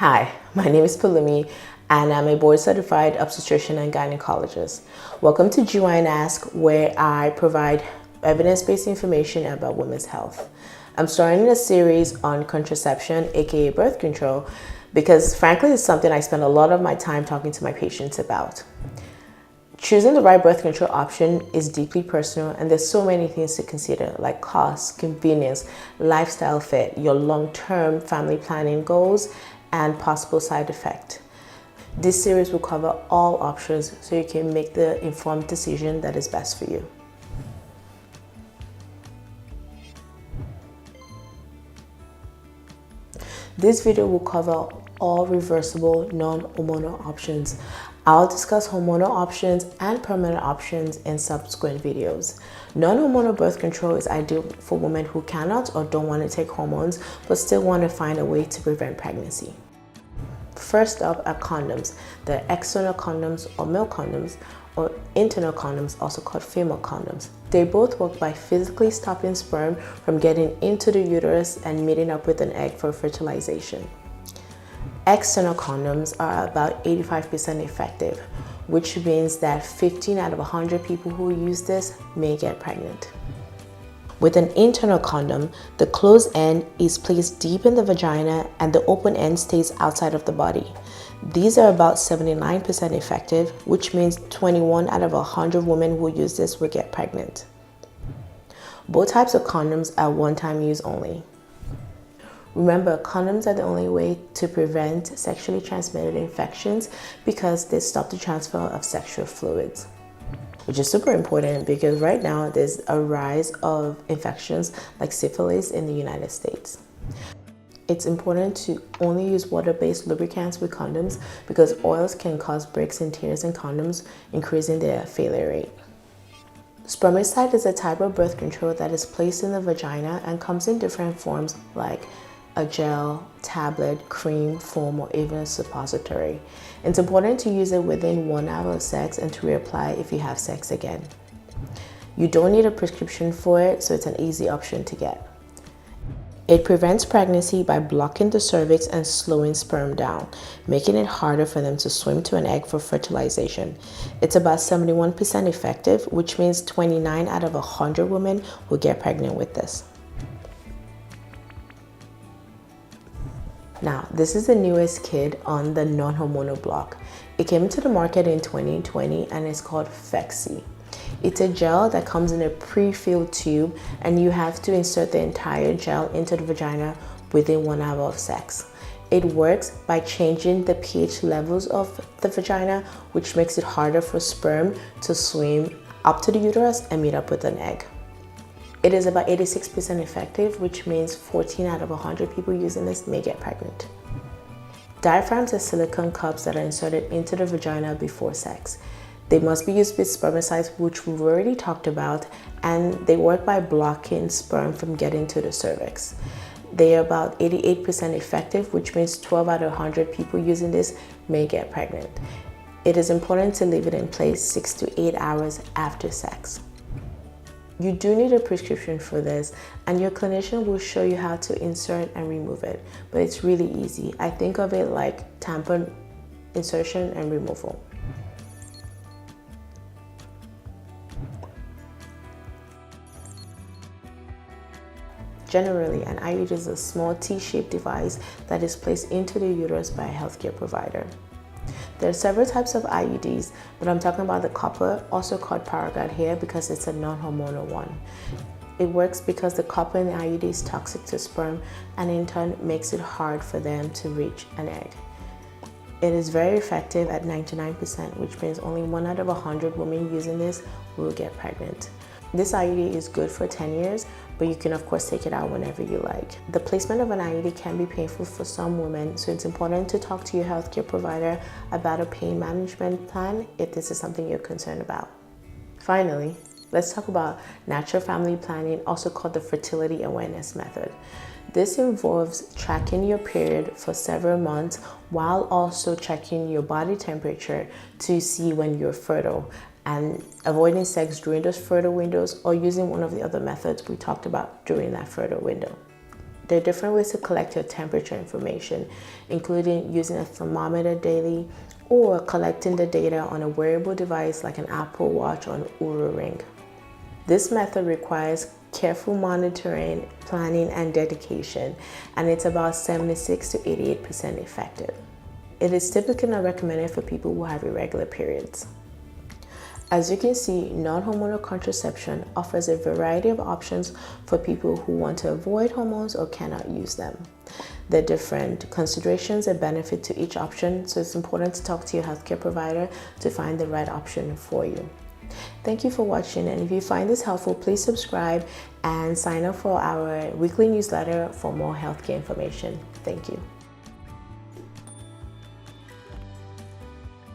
Hi, my name is Palumi and I'm a board-certified obstetrician and gynecologist. Welcome to GYN Ask, where I provide evidence-based information about women's health. I'm starting a series on contraception, aka birth control, because frankly it's something I spend a lot of my time talking to my patients about. Choosing the right birth control option is deeply personal, and there's so many things to consider, like cost, convenience, lifestyle fit, your long-term family planning goals, and possible side effect. This series will cover all options so you can make the informed decision that is best for you. This video will cover all reversible non-hormonal options. I'll discuss hormonal options and permanent options in subsequent videos. Non-hormonal birth control is ideal for women who cannot or don't want to take hormones but still want to find a way to prevent pregnancy. First up are condoms. There are external condoms or male condoms, or internal condoms, also called female condoms. They both work by physically stopping sperm from getting into the uterus and meeting up with an egg for fertilization. External condoms are about 85% effective, which means that 15 out of 100 people who use this may get pregnant. With an internal condom, the closed end is placed deep in the vagina and the open end stays outside of the body. These are about 79% effective, which means 21 out of 100 women who use this will get pregnant. Both types of condoms are one-time use only. Remember, condoms are the only way to prevent sexually transmitted infections because they stop the transfer of sexual fluids, which is super important because right now there's a rise of infections like syphilis in the United States. It's important to only use water-based lubricants with condoms because oils can cause breaks and tears in condoms, increasing their failure rate. Spermicide is a type of birth control that is placed in the vagina and comes in different forms like a gel, tablet, cream, foam, or even a suppository. It's important to use it within 1 hour of sex and to reapply if you have sex again. You don't need a prescription for it, so it's an easy option to get. It prevents pregnancy by blocking the cervix and slowing sperm down, making it harder for them to swim to an egg for fertilization. It's about 71% effective, which means 29 out of 100 women will get pregnant with this. Now, this is the newest kid on the non-hormonal block. It came into the market in 2020 and it's called Phexxi. It's a gel that comes in a pre-filled tube and you have to insert the entire gel into the vagina within 1 hour of sex. It works by changing the pH levels of the vagina, which makes it harder for sperm to swim up to the uterus and meet up with an egg. It is about 86% effective, which means 14 out of 100 people using this may get pregnant. Diaphragms are silicone cups that are inserted into the vagina before sex. They must be used with spermicides, which we've already talked about, and they work by blocking sperm from getting to the cervix. They are about 88% effective, which means 12 out of 100 people using this may get pregnant. It is important to leave it in place 6 to 8 hours after sex. You do need a prescription for this, and your clinician will show you how to insert and remove it, but it's really easy. I think of it like tampon insertion and removal. Generally, an IUD is a small T-shaped device that is placed into the uterus by a healthcare provider. There are several types of IUDs, but I'm talking about the copper, also called Paraguard here because it's a non-hormonal one. It works because the copper in the IUD is toxic to sperm and in turn makes it hard for them to reach an egg. It is very effective at 99%, which means only 1 out of 100 women using this will get pregnant. This IUD is good for 10 years, but you can of course take it out whenever you like. The placement of an IUD can be painful for some women, so it's important to talk to your healthcare provider about a pain management plan if this is something you're concerned about. Finally, let's talk about natural family planning, also called the fertility awareness method. This involves tracking your period for several months while also checking your body temperature to see when you're fertile, and avoiding sex during those fertile windows or using one of the other methods we talked about during that fertile window. There are different ways to collect your temperature information, including using a thermometer daily or collecting the data on a wearable device like an Apple Watch or an Oura Ring. This method requires careful monitoring, planning, and dedication, and it's about 76 to 88% effective. It is typically not recommended for people who have irregular periods. As you can see, non-hormonal contraception offers a variety of options for people who want to avoid hormones or cannot use them. There are different considerations and benefits to each option, so it's important to talk to your healthcare provider to find the right option for you. Thank you for watching, and if you find this helpful, please subscribe and sign up for our weekly newsletter for more healthcare information. Thank you.